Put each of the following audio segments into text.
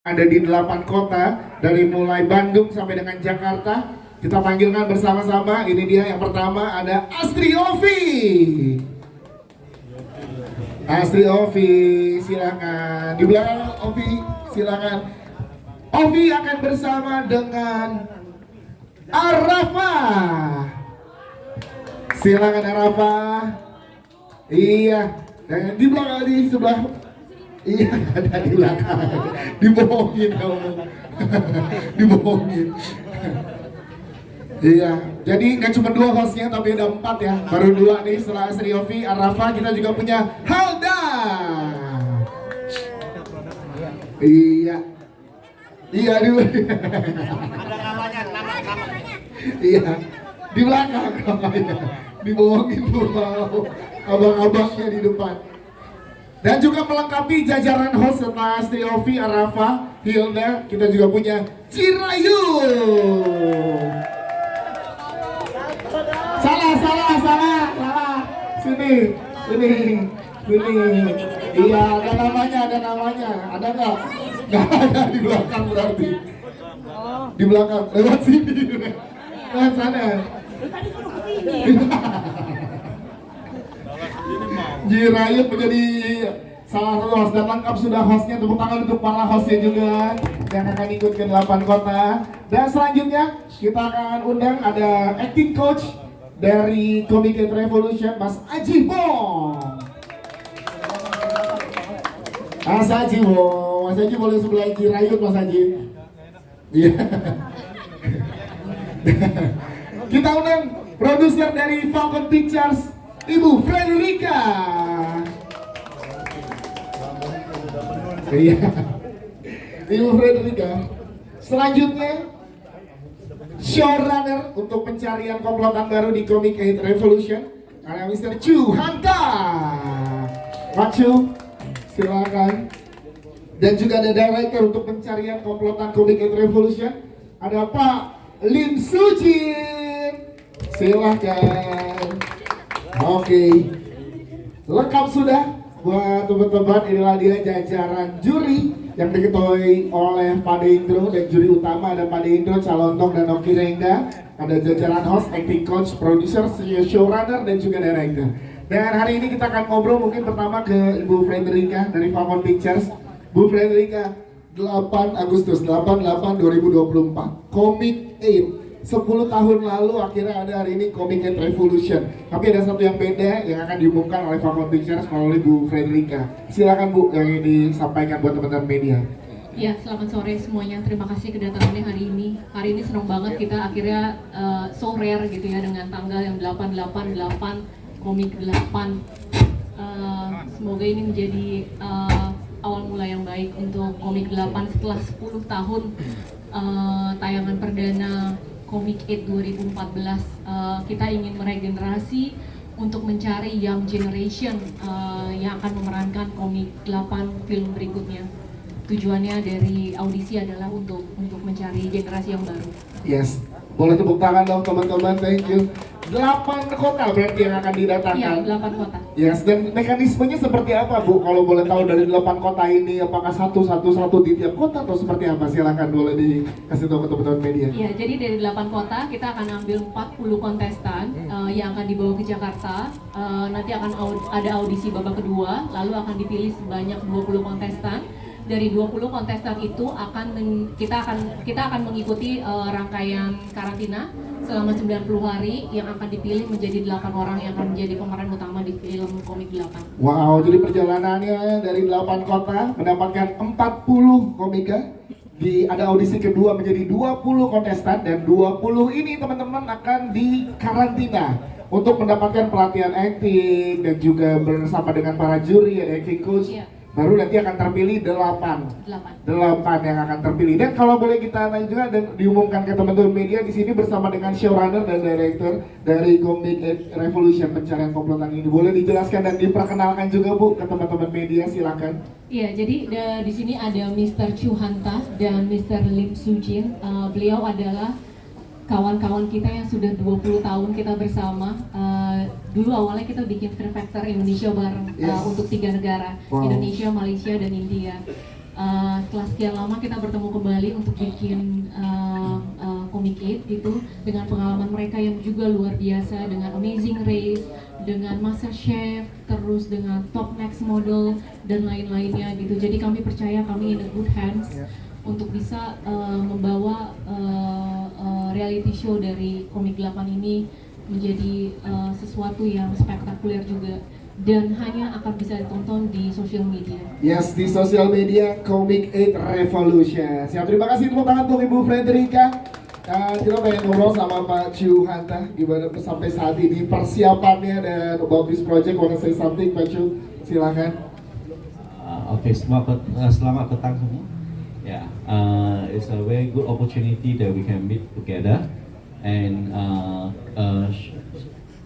ada di 8 kota, dari mulai Bandung sampai dengan Jakarta. Kita panggilkan bersama-sama. Ini dia yang pertama, ada Astri Ovi. Astri Ovi, silakan. Di belakang Ovi, silakan. Ovi akan bersama dengan Arafa. Silakan Arafa. Iya, dan di belakang di sebelah. Iya, ada di belakang. Dibohongin kamu. Dibohongin. Iya, jadi nggak cuma 2 hostnya tapi ada 4 ya. Baru 2 nih setelah Astri Ovi, Arafa. Kita juga punya Halda. Iya. Iya di Ada namanya, nama. Iya. Di belakang. Dibohongin tuh abang-abangnya di depan. Dan juga melengkapi jajaran host setelah Astri Ovi, Arafa, Hilda, kita juga punya Cirayu. Salah. Sini. Iya, ada namanya. Ada nggak? Nggak ada di belakang berarti. Di belakang, lewat sini. Lewat sana. Cirayu menjadi salah satu host dan lengkap sudah hostnya. Tepuk tangan untuk para hostnya juga yang akan ikut ke 8 kota. Dan selanjutnya kita akan undang ada acting coach dari Comic It Revolution, Mas Aji Bong. Mas Aji Bong, Mas Aji boleh sebelah Cirayu, Mas Aji. Iya. Kita undang produser dari Falcon Pictures, Ibu Frederica. Iya. Ibu Frederica. Selanjutnya showrunner untuk pencarian komplotan baru di Comic It Revolution, ada Mr. Chu Hanta. Pak Chu, silakan. Dan juga ada director untuk pencarian komplotan Comic It Revolution, ada Pak Lim Sujin. Silakan. Oke, lengkap sudah buat teman-teman. Inilah dia jajaran juri yang diketuai oleh Pak Indro, dan juri utama ada Pak Indro, Calontong, dan Oki Rengga. Ada jajaran host, acting coach, producer, showrunner, dan juga director. Dan hari ini kita akan ngobrol mungkin pertama ke Ibu Frederica dari Falcon Pictures. Bu Frederica, 8 Agustus 2024, Comic 8. 10 tahun lalu akhirnya ada hari ini Comic It Revolution. Tapi ada satu yang beda yang akan diumumkan oleh Falcon Pictures melalui Bu Frederica. Silakan Bu, yang ini disampaikan buat teman-teman media. Ya, selamat sore semuanya. Terima kasih kedatangannya hari ini. Hari ini senang banget kita akhirnya so rare gitu ya, dengan tanggal yang 888, Komik 8. Semoga ini menjadi awal mula yang baik untuk Komik 8 setelah 10 tahun tayangan perdana Comic 8 2014. Kita ingin meregenerasi untuk mencari young generation yang akan memerankan Comic 8 film berikutnya. Tujuannya dari audisi adalah untuk mencari generasi yang baru. Yes, boleh tepuk tangan dong teman-teman, thank you. 8 kota berarti yang akan didatangkan. Iya, 8 kota. Yes, dan mekanismenya seperti apa Bu? Kalau boleh tahu dari 8 kota ini, apakah satu di tiap kota atau seperti apa? Silakan boleh dikasih tahu ke teman-teman media. Iya, jadi dari 8 kota kita akan ambil 40 kontestan yang akan dibawa ke Jakarta. Nanti akan ada audisi babak kedua, lalu akan dipilih sebanyak 20 kontestan. Dari 20 kontestan itu kita akan mengikuti rangkaian karantina selama 90 hari yang akan dipilih menjadi 8 orang yang akan menjadi pemeran utama di film Komik 8. Wow, jadi perjalanannya dari 8 kota mendapatkan 40 komika. Ada audisi kedua menjadi 20 kontestan, dan 20 ini teman-teman akan di karantina untuk mendapatkan pelatihan acting dan juga bersama dengan para juri, ada acting coach. Iya. Baru nanti akan terpilih 8 yang akan terpilih. Dan kalau boleh kita tanya juga dan diumumkan ke teman-teman media, di sini bersama dengan showrunner dan director dari Comic It Revolution, pencarian komplotan ini. Boleh dijelaskan dan diperkenalkan juga Bu ke teman-teman media, silakan. Iya, jadi di sini ada Mr. Chu Hanta dan Mr. Lim Sujin. Beliau adalah kawan-kawan kita yang sudah 20 tahun kita bersama. Dulu awalnya kita bikin Fear Factor Indonesia bareng, Yes. untuk 3 negara, Wow. Indonesia, Malaysia, dan India. setelah sekian lama kita bertemu kembali untuk bikin Comic 8 gitu, dengan pengalaman mereka yang juga luar biasa, dengan Amazing Race, dengan Master Chef, terus dengan Top Next Model dan lain-lainnya gitu. Jadi kami percaya kami in a good hands untuk bisa membawa reality show dari Comic 8 ini menjadi sesuatu yang spektakuler juga, dan hanya akan bisa ditonton di social media. Yes, di sosial media Comic 8 Revolution. Siap, terima kasih, tepuk tangan untuk Ibu Frederica. Kita pengen ngobrol sama Pak Chu Hanta gimana sampai saat ini persiapannya dan about this project. Wanna say something, Pak Chu? Silakan. Oke, selamat datang semua. Yeah, it's a very good opportunity that we can meet together, and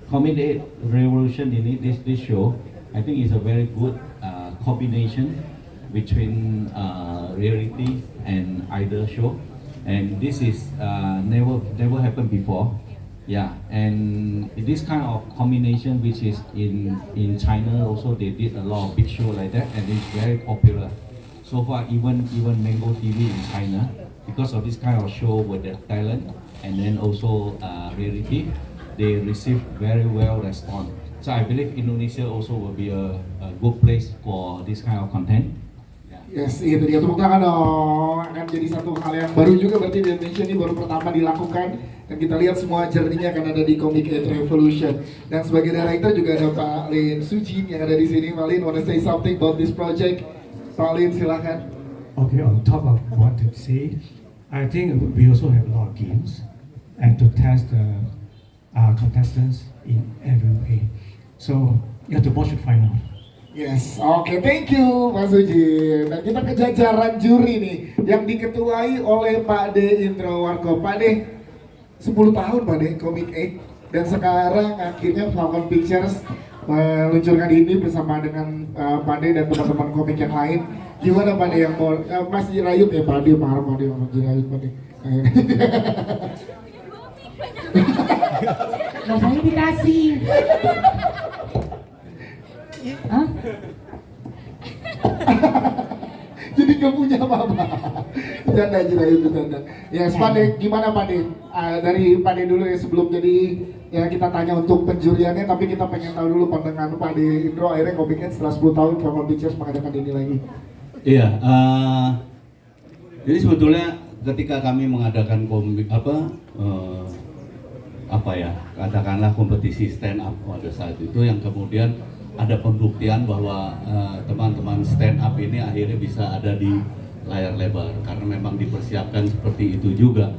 Comic 8 Revolution ini this show, I think is a very good combination between reality and idol show, and this is never happened before. Yeah, and this kind of combination, which is in China also, they did a lot of big show like that, and it's very popular. So far, even Mango TV in China, because of this kind of show with the talent and then also reality, they receive very well response. So I believe Indonesia also will be a good place for this kind of content. Yes, itu dia, tepuk tangan dong. Akan jadi satu hal yang baru juga berarti di Indonesia, ini baru pertama dilakukan, dan kita lihat semua journey-nya akan ada di Comic 8 Revolution. Dan sebagai director juga ada Pak Lin Sujin yang ada di sini. Pak Lin, wanna say something about this project? Pak Lin, silakan. Okay, on top of what to say, I think we also have a lot of games and to test our contestants in every way. So you have to watch it find out. Yes, oke, thank you Mas Suji. Dan kita ke jajaran juri nih, yang diketuai oleh Pak De Indro Warko. Pak De, 10 tahun Pak De, Comic 8. Dan sekarang akhirnya Falcon Pictures meluncurkan ini bersama dengan Pak De dan teman-teman komik yang lain. Gimana Pak De yang mau, Mas Jirayut ya Pak De, marah Pak De, Mas Jirayut Pak De. Gak saya dikasih. Hah? Jadi gak punya apa-apa. Bercanda Jirayut, bercanda. Ya, Pak De, gimana Pak De? Dari Pak De dulu ya, sebelum jadi ya kita tanya untuk penjuriannya, tapi kita pengen tahu dulu pandangan Pak De Indro akhirnya komiknya setelah 10 tahun Falcon Pictures mengadakan ini lagi. Iya, jadi sebetulnya ketika kami mengadakan komik katakanlah kompetisi stand up pada saat itu, yang kemudian ada pembuktian bahwa teman-teman stand up ini akhirnya bisa ada di layar lebar, karena memang dipersiapkan seperti itu juga.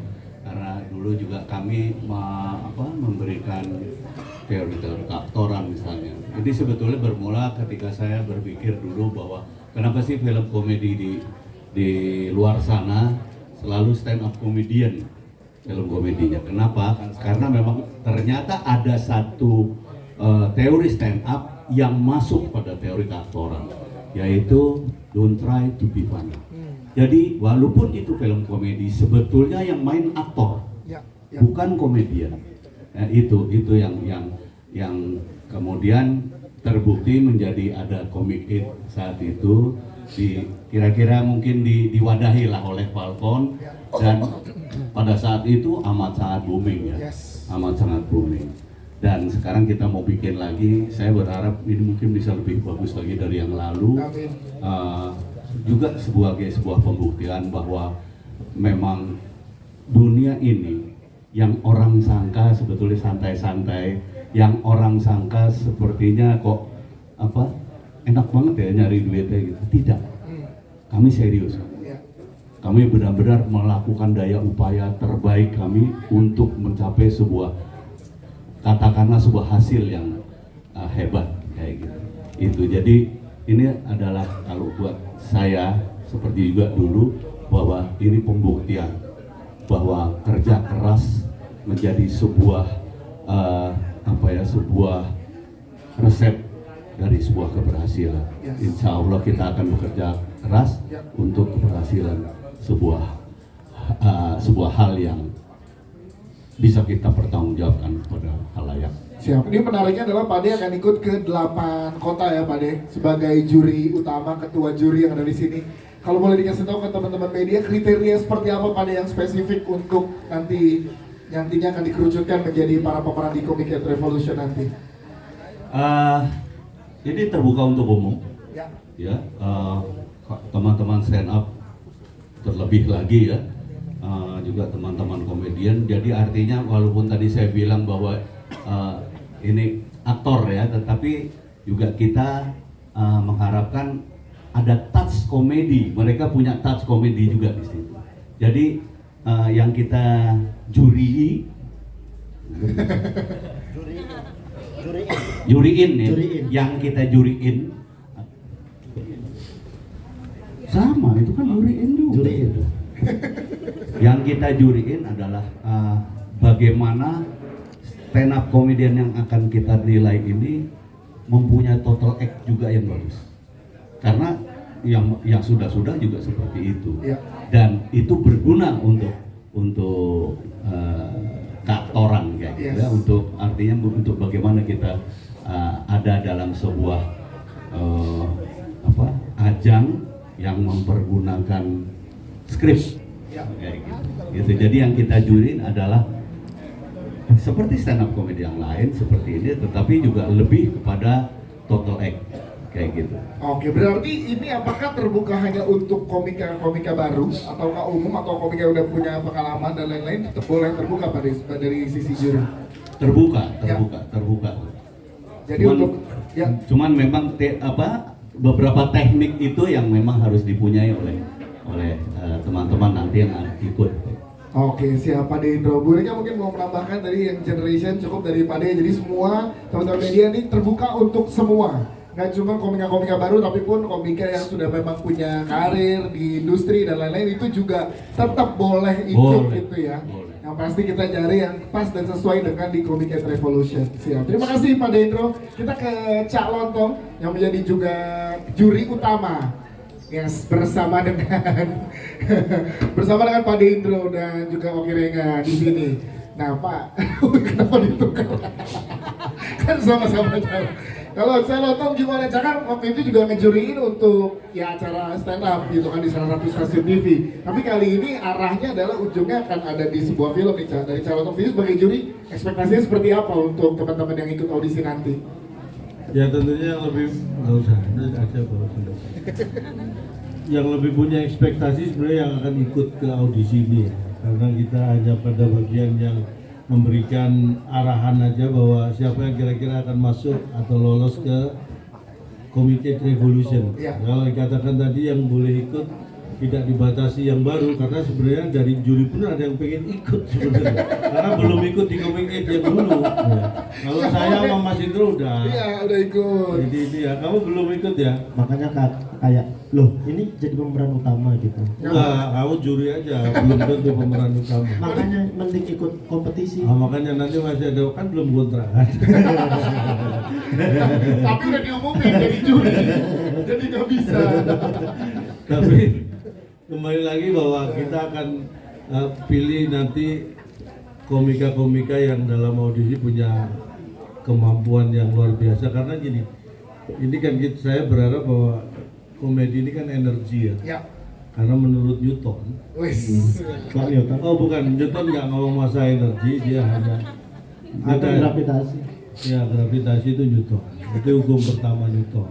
Karena dulu juga kami memberikan teori-teori aktoran misalnya. Jadi sebetulnya bermula ketika saya berpikir dulu bahwa kenapa sih film komedi di luar sana selalu stand up comedian film komedinya. Kenapa? Karena memang ternyata ada satu teori stand up yang masuk pada teori keaktoran, yaitu don't try to be funny. Jadi walaupun itu film komedi, sebetulnya yang main aktor, bukan komedian. Itu yang kemudian terbukti menjadi ada Comic 8 saat itu, kira-kira mungkin diwadahi lah oleh Falcon, dan pada saat itu amat sangat booming ya, amat sangat booming. Dan sekarang kita mau bikin lagi, saya berharap ini mungkin bisa lebih bagus lagi dari yang lalu. Juga sebagai sebuah pembuktian bahwa memang dunia ini yang orang sangka sebetulnya santai-santai, yang orang sangka sepertinya kok enak banget ya nyari duitnya gitu. Tidak, kami serius. Kami benar-benar melakukan daya upaya terbaik kami untuk mencapai sebuah, katakanlah sebuah hasil yang hebat kayak gitu. Itu jadi ini adalah kalau buat saya seperti juga dulu, bahwa ini pembuktian bahwa kerja keras menjadi sebuah sebuah resep dari sebuah keberhasilan. Insya Allah kita akan bekerja keras untuk keberhasilan sebuah hal yang bisa kita pertanggungjawabkan pada halayak. Siap. Ini menariknya adalah Pak De akan ikut ke 8 kota ya Pak De, sebagai juri utama, ketua juri yang ada di sini. Kalau boleh dikasih tahu ke teman-teman media kriteria seperti apa pada yang spesifik untuk nantinya akan dikerucutkan menjadi para pemeran di Comic Hate Revolution nanti. Ini terbuka untuk umum, Ya. teman-teman stand up terlebih lagi ya, juga teman-teman komedian. Jadi artinya walaupun tadi saya bilang bahwa ini aktor ya, tetapi juga kita mengharapkan ada touch komedi. Mereka punya touch komedi juga di situ. Jadi yang kita juriin ya, yang kita juriin sama itu kan juriin juga. Yang kita juriin adalah bagaimana stand up comedian yang akan kita nilai ini mempunyai total act juga yang bagus. Karena yang sudah juga seperti itu. Ya. Dan itu berguna untuk keaktoran kayak gitu ya, untuk artinya untuk bagaimana kita ada dalam sebuah ajang yang mempergunakan skrip kayak gitu. Jadi yang kita jurin adalah seperti stand up comedy yang lain seperti ini, tetapi juga lebih kepada total act kayak gitu. Oke, berarti ini apakah terbuka hanya untuk komika baru ataukah umum atau komika yang udah punya pengalaman dan lain-lain tetap boleh terbuka dari sisi juri? Terbuka. Jadi cuman memang beberapa teknik itu yang memang harus dipunyai oleh teman-teman nanti yang ikut. Oke, siap Pak Indro. Bu Rika mungkin mau menambahkan tadi yang generation cukup dari Pak De. Jadi semua teman-teman media ini terbuka untuk semua. Nggak cuma komika-komika baru, tapi pun komika yang sudah memang punya karir di industri dan lain-lain itu juga tetap boleh ikut gitu ya. Boleh. Yang pasti kita cari yang pas dan sesuai dengan di Comic Hate Revolution. Siap. Terima kasih Pak Dendro. Kita ke Cak Lontong yang menjadi juga juri utama. Yes, bersama dengan Pak Dendro dan juga Oki Renga di sini. Nah Pak, kenapa ditukar? Kan sama-sama jalan. Kalau saya Lontong gimana? Kan waktu itu juga ngejuriin untuk ya acara stand up gitu kan di salah satu stasiun TV. Tapi kali ini arahnya adalah ujungnya akan ada di sebuah film nih Cak. Dari Cak Lontong sendiri sebagai juri, ekspektasinya seperti apa untuk teman-teman yang ikut audisi nanti? Ya tentunya yang lebih nggak usah aja bawa sudah. Yang lebih punya ekspektasi sebenarnya yang akan ikut ke audisi ini ya. Karena kita hanya pada bagian yang memberikan arahan aja bahwa siapa yang kira-kira akan masuk atau lolos ke Comic Hate Revolution. Ya. Kalau dikatakan tadi yang boleh ikut tidak dibatasi yang baru, karena sebenarnya dari juri pun ada yang pengen ikut sebenarnya karena belum ikut di Comic Hate yang dulu ya. Kalau saya sama Mas Indro udah. Iya udah ikut. Jadi ini ya, kamu belum ikut ya? Makanya kayak loh ini jadi pemeran utama gitu. Enggak, kamu juri aja, belum tentu pemeran utama. Makanya mending ikut kompetisi. Makanya nanti masih ada, kan belum kontrak. Tapi udah diumumin jadi juri, jadi nggak bisa. Tapi kembali lagi bahwa kita akan pilih nanti komika-komika yang dalam audisi punya kemampuan yang luar biasa. Karena gini, ini kan saya berharap bahwa komedi ini kan energi ya. Ya. Karena menurut Newton, Pak Newton. oh bukan, Newton nggak ngomong masalah energi, dia hanya Atau gravitasi. ya gravitasi itu Newton. Itu hukum pertama Newton.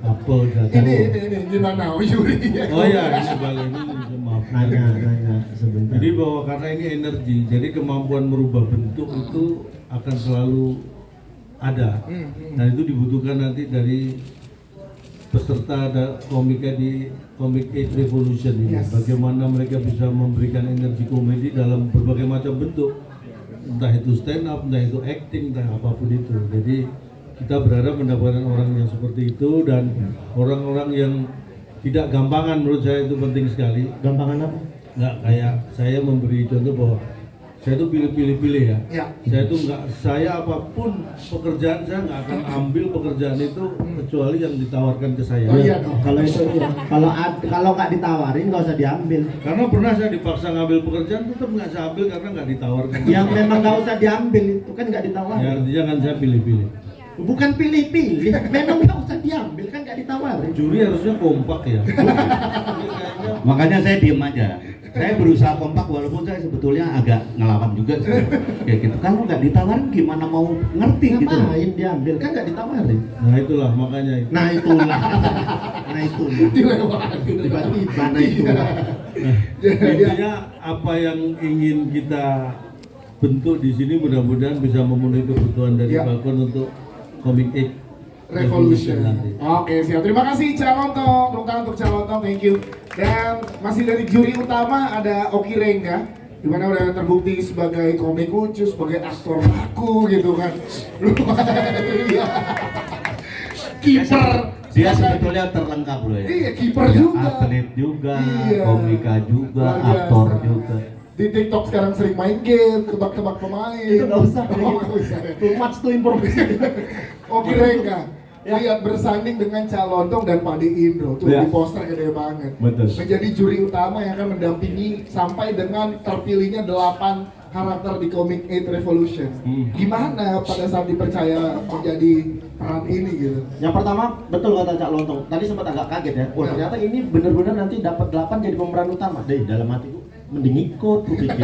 Apel jatuh. Ini gimana? Oh juri. Oh ya, ini balik ini maaf. Nanya sebentar. Jadi bahwa karena ini energi, jadi kemampuan merubah bentuk itu akan selalu ada. Nah itu dibutuhkan nanti dari peserta komika di Comic Hate Revolution ini. Yes. Bagaimana mereka bisa memberikan energi komedi dalam berbagai macam bentuk. Entah itu stand up, entah itu acting, entah apapun itu. Jadi kita berharap mendapatkan orang yang seperti itu dan orang-orang yang tidak gampangan, menurut saya itu penting sekali. Gampangan apa? Nggak kayak saya memberi contoh bahwa saya itu pilih-pilih ya. Ya. Saya itu saya apapun pekerjaan saya nggak akan ambil pekerjaan itu kecuali yang ditawarkan ke saya. Oh iya dong. Kalau itu iya. Kalau nggak ditawarin nggak usah diambil. Karena pernah saya dipaksa ngambil pekerjaan tetap nggak saya ambil karena nggak ditawarkan. Yang memang nggak usah diambil itu kan nggak Ya ditawarin. artinya kan saya pilih-pilih. Bukan pilih-pilih, memang nggak usah diambil kan nggak ditawarin. Juri harusnya kompak ya. Makanya saya diem aja. Saya berusaha kompak walaupun saya sebetulnya agak ngelawan juga sih. Kayak gitu. Kalau nggak ditawarin gimana mau ngerti gitu. Ngapain diambil? Kan nggak ditawarin. Nah itulah makanya. Nah itulah. Nah itulah. Dilewatin. Tiba-tiba nah itulah. Intinya apa yang ingin kita bentuk di sini mudah-mudahan bisa memenuhi kebutuhan dari Ya. Falcon untuk Comic X Revolution. nanti. Oke, siap. Terima kasih Calontong. Tepuk tangan untuk Calontong. Thank you. Dan masih dari juri utama ada Oki Rengga, di mana udah terbukti sebagai komik lucu, sebagai aktor laku gitu kan. Luar biasa. Kiper. Dia sebetulnya terlengkap loh ya. Iya, kiper Ya, juga. atlet juga, Iya. komika juga, Luar biasa. aktor juga. Di TikTok sekarang sering main game, tebak-tebak pemain. Itu nggak usah. Oh, nggak usah. Ya. Too much tuh informasi. Oke Rengga, Ya. lihat bersanding dengan Calontong dan Pade Indro tuh Ya. di poster gede banget. Betul. Menjadi juri utama yang akan mendampingi sampai dengan terpilihnya 8 karakter di Comic 8 Revolution. Gimana pada saat dipercaya menjadi peran ini gitu? Yang pertama, betul kata Cak Lontong. Tadi sempat agak kaget ya. Oh, ternyata ini benar-benar nanti dapat 8 jadi pemeran utama. Deh, dalam hatiku mending ikut, ku pikir.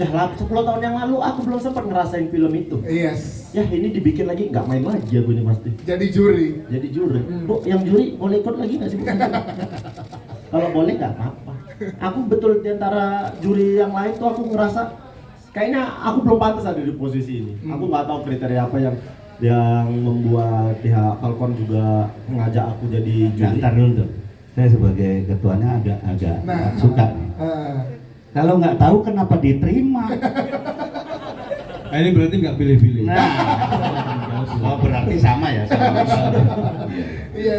Ya, 10 tahun yang lalu aku belum sempat ngerasain film itu. Yes. Ya, ini dibikin lagi nggak main lagi aku ini pasti. Jadi juri. Jadi juri. Bu, yang juri boleh ikut lagi nggak sih? Bu? Kalau boleh nggak apa-apa. Aku betul di antara juri yang lain tuh aku ngerasa kayaknya aku belum pantas ada di posisi ini. Aku nggak tahu kriteria apa yang membuat pihak Falcon juga mengajak aku jadi juri. Ntar dulu tuh. Saya sebagai ketuanya agak Nah, suka nih. Kalau nggak tahu kenapa diterima? Nah, ini berarti nggak pilih-pilih. Nah, oh berarti sama ya. Sama. Iya.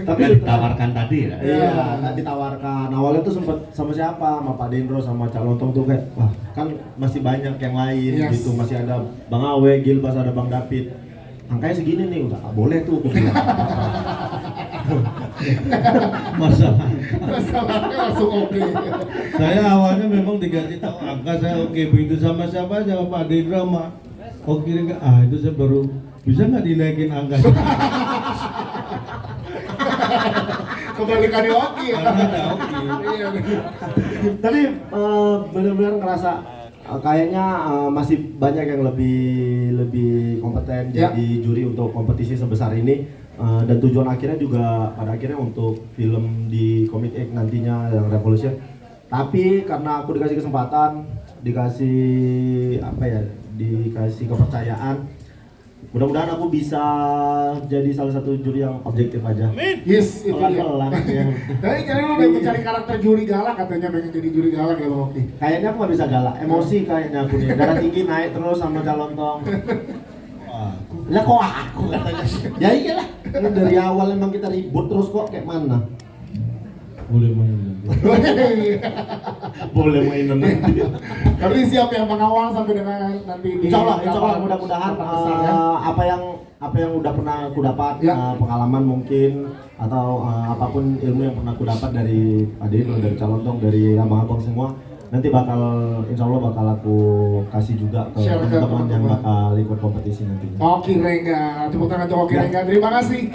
Tapi Yang ditawarkan tadi ya. Iya, nggak ditawarkan. Awalnya tuh sempet sama siapa, sama Pak Dendro, sama Cak Lontong tuh kayak, wah kan masih banyak yang lain Yes. gitu. Masih ada Bang Awe, Gilbas, ada Bang David. Angkanya segini nih, udah nggak boleh tuh. Aku bilang. Masalah. Masalahnya langsung oke. Saya awalnya memang dikasih tahu angka saya oke, begitu sama siapa aja sama Pak Dendra sama Oki Rengga. Itu saya baru bisa nggak dinaikin angkanya? Kebalikannya oke ya. Karena ada Oki. Iya. Tapi benar-benar ngerasa kayaknya masih banyak yang lebih kompeten Ya. jadi juri untuk kompetisi sebesar ini. Dan tujuan akhirnya juga pada akhirnya untuk film di Comic X nantinya yang Revolution. Tapi karena aku dikasih kesempatan, dikasih kepercayaan, mudah-mudahan aku bisa jadi salah satu juri yang objektif aja. Yes, itu dia. Pelan-pelan ya. Tapi kayaknya lu udah mencari karakter juri galak, katanya pengen jadi juri galak ya Bang Oki. Kayaknya aku nggak bisa galak, emosi kayaknya aku nih. Darah tinggi naik terus sama Calontong. Lah kok aku katanya. Ya iyalah, ini dari awal emang kita ribut terus kok kayak mana? Boleh main nanti. Boleh mainan nanti. Tapi siap yang mengawal sampai dengan nanti di Insya Allah kapal mudah-mudahan besar, ya. apa yang udah pernah aku dapat, Ya. pengalaman mungkin atau apapun ilmu yang pernah aku dapat dari Adin, dari Calontong, dari abang-abang semua, nanti insya Allah bakal aku kasih juga ke Share ke teman-teman yang teman-teman. bakal ikut kompetisi nantinya. Oki Rengga, tepuk tangan untuk Oki Ya. Rengga. Terima kasih.